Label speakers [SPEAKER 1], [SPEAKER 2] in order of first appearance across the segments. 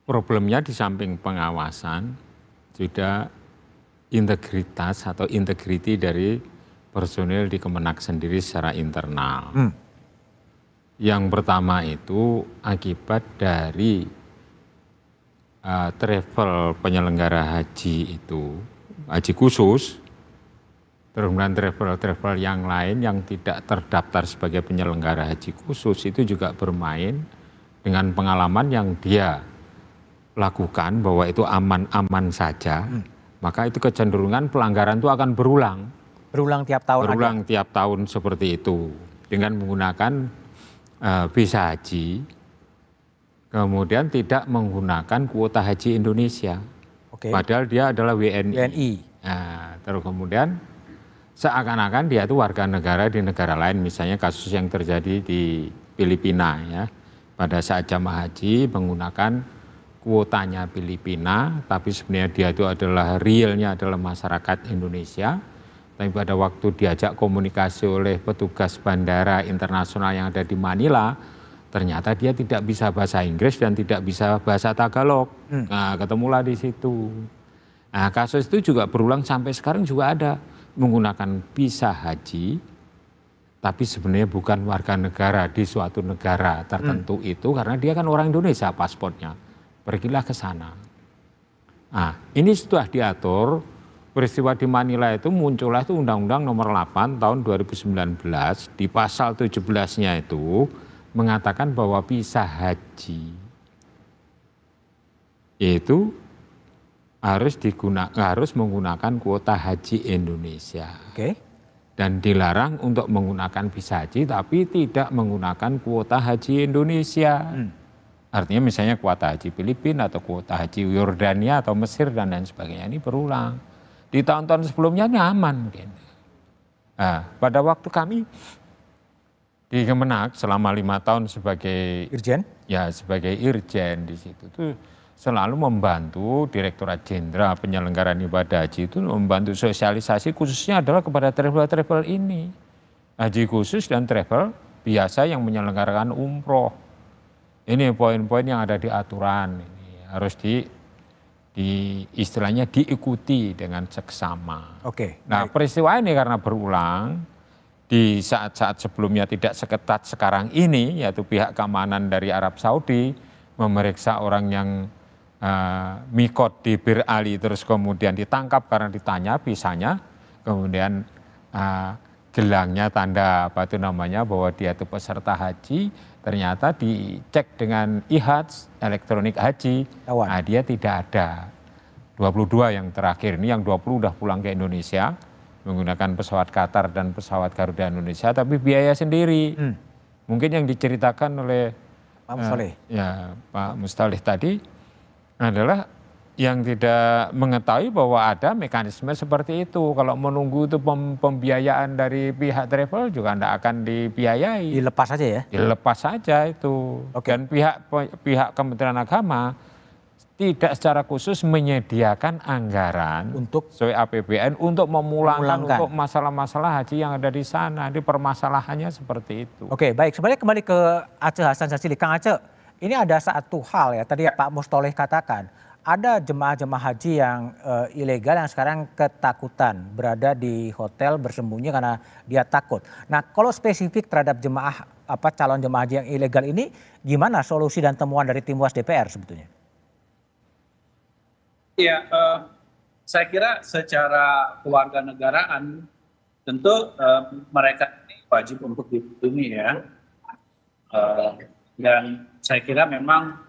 [SPEAKER 1] Problemnya di samping pengawasan, juga integritas atau integriti dari personil di Kemenak sendiri secara internal. Yang pertama itu akibat dari travel penyelenggara haji itu, haji khusus, kemudian travel-travel yang lain yang tidak terdaftar sebagai penyelenggara haji khusus itu juga bermain dengan pengalaman yang dia lakukan bahwa itu aman-aman saja, maka itu kecenderungan pelanggaran itu akan berulang.
[SPEAKER 2] Berulang tiap tahun.
[SPEAKER 1] Berulang tiap tahun seperti itu dengan menggunakan visa haji, kemudian tidak menggunakan kuota haji Indonesia, padahal dia adalah WNI. Nah, terus kemudian seakan-akan dia itu warga negara di negara lain, misalnya kasus yang terjadi di Filipina ya, pada saat jamaah haji menggunakan kuotanya Filipina, tapi sebenarnya dia itu adalah realnya adalah masyarakat Indonesia. Tapi pada waktu diajak komunikasi oleh petugas bandara internasional yang ada di Manila, ternyata dia tidak bisa bahasa Inggris dan tidak bisa bahasa Tagalog. Nah, ketemulah di situ. Nah, kasus itu juga berulang sampai sekarang juga ada, menggunakan visa haji, tapi sebenarnya bukan warga negara di suatu negara tertentu itu, karena dia kan orang Indonesia paspornya. Pergilah ke sana. Nah, ini sudah diatur, peristiwa di Manila itu muncullah itu Undang-Undang Nomor 8 tahun 2019, di pasal 17-nya itu mengatakan bahwa visa haji itu harus menggunakan kuota haji Indonesia. Dan dilarang untuk menggunakan visa haji tapi tidak menggunakan kuota haji Indonesia. Artinya misalnya kuota haji Filipina atau kuota haji Yordania atau Mesir dan lain sebagainya, ini berulang. Di tahun-tahun sebelumnya ini aman mungkin. Nah, pada waktu kami di Kemenak selama 5 tahun sebagai
[SPEAKER 2] Irjen?
[SPEAKER 1] Ya, sebagai Irjen di situ tuh selalu membantu Direktorat Jenderal Penyelenggaraan Ibadah Haji itu membantu sosialisasi khususnya adalah kepada travel-travel ini. Haji khusus dan travel biasa yang menyelenggarakan umroh. Ini poin-poin yang ada di aturan, ini harus istilahnya diikuti dengan seksama. Nah, peristiwa ini karena berulang di saat-saat sebelumnya tidak seketat sekarang ini, yaitu pihak keamanan dari Arab Saudi memeriksa orang yang mikot di Bir Ali terus kemudian ditangkap karena ditanya visanya, kemudian gelangnya tanda apa itu namanya bahwa dia itu peserta haji, ternyata dicek dengan IHAJ, elektronik haji, nah dia tidak ada. 22 yang terakhir ini, yang 20 udah pulang ke Indonesia menggunakan pesawat Qatar dan pesawat Garuda Indonesia, tapi biaya sendiri. Mungkin yang diceritakan oleh
[SPEAKER 2] Pak Mustaleh,
[SPEAKER 1] Pak Mustaleh tadi adalah yang tidak mengetahui bahwa ada mekanisme seperti itu. Kalau menunggu itu pembiayaan dari pihak travel juga tidak akan dibiayai.
[SPEAKER 2] Dilepas saja ya?
[SPEAKER 1] Dilepas saja itu. Dan pihak Kementerian Agama tidak secara khusus menyediakan anggaran untuk sesuai APBN untuk memulangkan untuk masalah-masalah haji yang ada di sana. Di permasalahannya seperti itu.
[SPEAKER 2] Oke, baik. Sebenarnya kembali ke Aceh Hasan Sazili. Kang Aceh, ini ada satu hal ya, tadi Pak Mustaleh katakan, ada jemaah-jemaah haji yang ilegal yang sekarang ketakutan berada di hotel bersembunyi karena dia takut. Nah, kalau spesifik terhadap calon jemaah haji yang ilegal ini, gimana solusi dan temuan dari tim Was DPR sebetulnya?
[SPEAKER 3] Ya, saya kira secara kewarganegaraan tentu mereka ini wajib untuk dilindungi ya. Dan saya kira memang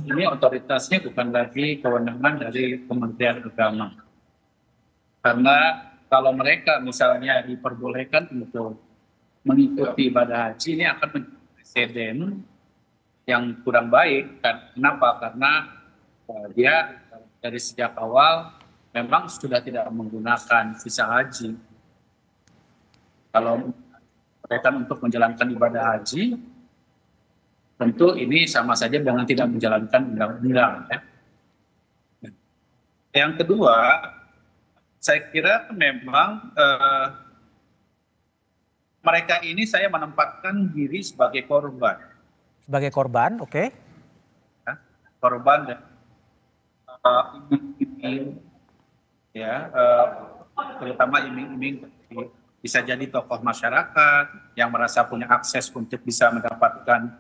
[SPEAKER 3] ini otoritasnya bukan lagi kewenangan dari Kementerian Agama. Karena kalau mereka misalnya diperbolehkan untuk mengikuti ibadah haji, ini akan menjadi presiden yang kurang baik. Kenapa? Karena dia dari sejak awal memang sudah tidak menggunakan visa haji. Kalau mereka untuk menjalankan ibadah haji, tentu ini sama saja dengan tidak menjalankan undang-undang. Ya. Yang kedua, saya kira memang mereka ini saya menempatkan diri sebagai korban.
[SPEAKER 2] Sebagai korban, oke.
[SPEAKER 3] Ya, korban dan iming-iming, ya, terutama iming-iming bisa jadi tokoh masyarakat yang merasa punya akses untuk bisa mendapatkan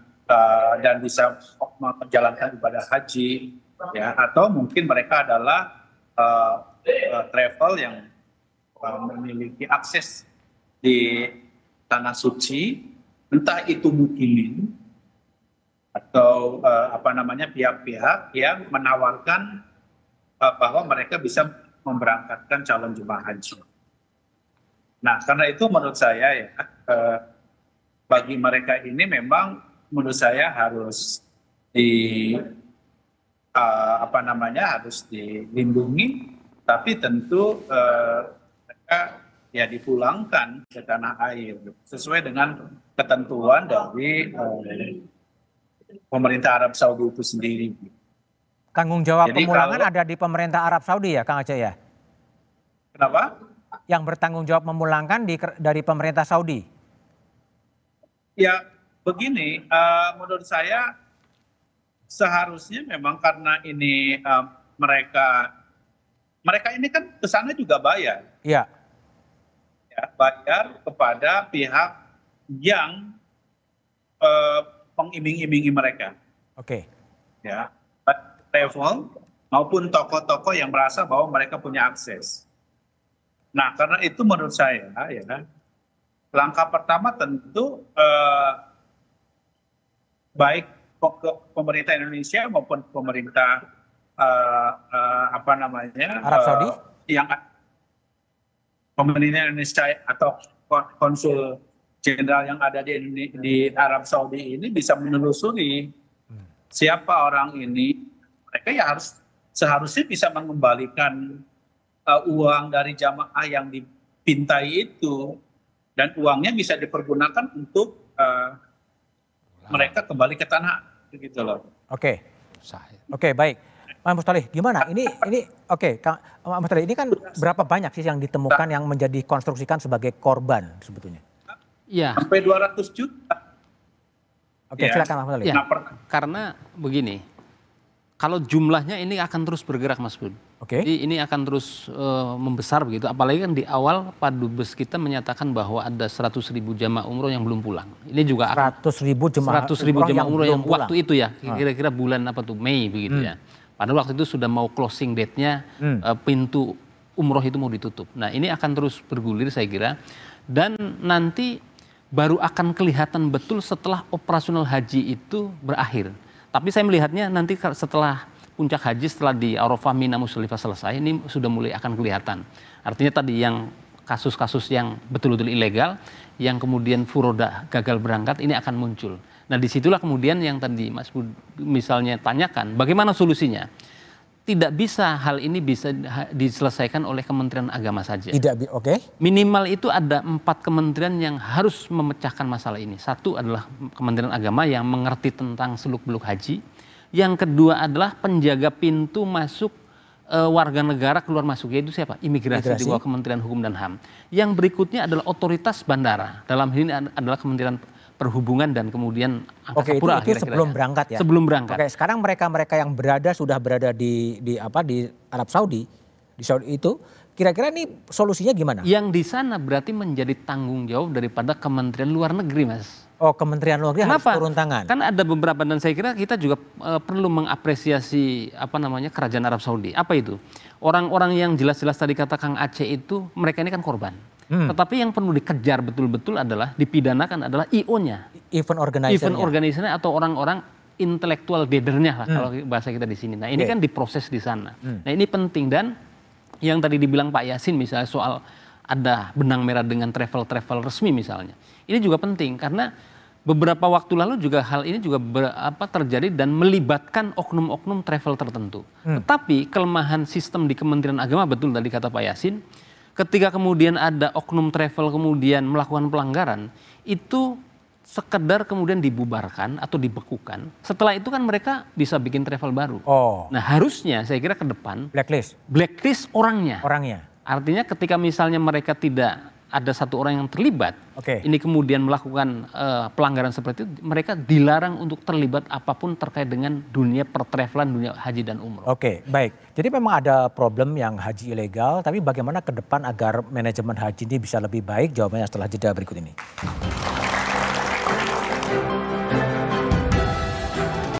[SPEAKER 3] dan bisa menjalankan ibadah haji, ya, atau mungkin mereka adalah travel yang memiliki akses di tanah suci, entah itu mukimin atau pihak-pihak yang menawarkan bahwa mereka bisa memberangkatkan calon jemaah haji. Nah, karena itu menurut saya ya, bagi mereka ini memang menurut saya harus harus dilindungi, tapi tentu mereka ya dipulangkan ke tanah air sesuai dengan ketentuan dari pemerintah Arab Saudi itu sendiri.
[SPEAKER 2] Tanggung jawab
[SPEAKER 3] Jadi
[SPEAKER 2] pemulangan ada di pemerintah Arab Saudi ya, Kang Aceh ya?
[SPEAKER 3] Kenapa?
[SPEAKER 2] Yang bertanggung jawab memulangkan dari pemerintah Saudi?
[SPEAKER 3] Ya begini, menurut saya seharusnya memang karena ini mereka ini kan kesana juga bayar.
[SPEAKER 2] Iya.
[SPEAKER 3] Ya, bayar kepada pihak yang mengiming-imingi mereka.
[SPEAKER 2] Oke.
[SPEAKER 3] Ya, travel maupun tokoh-tokoh yang merasa bahwa mereka punya akses. Nah, karena itu menurut saya ya, langkah pertama tentu baik pemerintah Indonesia maupun pemerintah
[SPEAKER 2] Arab Saudi
[SPEAKER 3] yang pemerintah Indonesia atau konsul jenderal yang ada di Arab Saudi ini bisa menelusuri siapa orang ini. Mereka ya seharusnya bisa mengembalikan uang dari jamaah yang dipintai itu, dan uangnya bisa dipergunakan untuk mereka kembali ke tanah, gitu loh.
[SPEAKER 2] Oke. Oke, baik. Mas Mustoleh, gimana? Ini oke, Mas Mustoleh, ini kan berapa banyak sih yang ditemukan yang menjadi konstruksikan sebagai korban sebetulnya?
[SPEAKER 4] Iya.
[SPEAKER 3] Sampai 200 juta.
[SPEAKER 2] Oke, silakan Mas Mustoleh.
[SPEAKER 4] Ya, karena begini, kalau jumlahnya ini akan terus bergerak, Mas Bud.
[SPEAKER 2] Oke.
[SPEAKER 4] Jadi ini akan terus membesar begitu. Apalagi kan di awal Pak Dubes kita menyatakan bahwa ada 100.000 jamaah umroh yang belum pulang. Ini juga
[SPEAKER 2] 100.000 jamaah
[SPEAKER 4] umroh yang waktu itu ya, kira-kira bulan apa tuh, Mei begitu ya. Padahal waktu itu sudah mau closing date-nya, pintu umroh itu mau ditutup. Nah, ini akan terus bergulir saya kira. Dan nanti baru akan kelihatan betul setelah operasional haji itu berakhir. Tapi saya melihatnya nanti setelah puncak haji, setelah di Arafah, Mina, Musdalifah selesai, ini sudah mulai akan kelihatan. Artinya tadi yang kasus-kasus yang betul-betul ilegal, yang kemudian furoda gagal berangkat, ini akan muncul. Nah, disitulah kemudian yang tadi Mas Bud misalnya tanyakan, bagaimana solusinya? Tidak bisa hal ini bisa diselesaikan oleh Kementerian Agama saja.
[SPEAKER 2] Oke.
[SPEAKER 4] Minimal itu ada 4 kementerian yang harus memecahkan masalah ini. Satu adalah Kementerian Agama yang mengerti tentang seluk-beluk haji. Yang kedua adalah penjaga pintu masuk warga negara keluar masuk, yaitu siapa? Imigrasi di bawah Kementerian Hukum dan HAM. Yang berikutnya adalah otoritas bandara. Dalam hal ini adalah Kementerian Perhubungan dan kemudian Angkasa Pura.
[SPEAKER 2] Itu sebelum berangkat ya?
[SPEAKER 4] Sebelum berangkat.
[SPEAKER 2] Oke, sekarang mereka yang sudah berada di Arab Saudi, di Saudi itu, kira-kira ini solusinya gimana?
[SPEAKER 4] Yang di sana berarti menjadi tanggung jawab daripada Kementerian Luar Negeri, Mas.
[SPEAKER 2] Oh, Kementerian Luar Negeri harus turun tangan.
[SPEAKER 4] Kan ada beberapa, dan saya kira kita juga perlu mengapresiasi kerajaan Arab Saudi. Apa itu? Orang-orang yang jelas-jelas tadi kata Kang Aceh itu, mereka ini kan korban. Tetapi yang perlu dikejar betul-betul adalah dipidanakan adalah IO-nya.
[SPEAKER 2] Event organizer
[SPEAKER 4] atau orang-orang intelektual leadernya lah kalau bahasa kita di sini. Nah, ini kan diproses di sana. Nah, ini penting, dan yang tadi dibilang Pak Yasin misalnya soal ada benang merah dengan travel resmi misalnya. Ini juga penting karena beberapa waktu lalu juga hal ini juga terjadi dan melibatkan oknum-oknum travel tertentu. Tetapi kelemahan sistem di Kementerian Agama, betul tadi kata Pak Yasin, ketika kemudian ada oknum travel kemudian melakukan pelanggaran, itu sekedar kemudian dibubarkan atau dibekukan. Setelah itu kan mereka bisa bikin travel baru. Nah, harusnya saya kira ke depan blacklist orangnya. Artinya ketika misalnya mereka tidak ada satu orang yang terlibat,
[SPEAKER 2] ini
[SPEAKER 4] kemudian melakukan pelanggaran seperti itu, mereka dilarang untuk terlibat apapun terkait dengan dunia pertravelan, dunia haji dan umroh.
[SPEAKER 2] Oke, baik. Jadi memang ada problem yang haji ilegal, tapi bagaimana ke depan agar manajemen haji ini bisa lebih baik? Jawabannya setelah jeda berikut ini.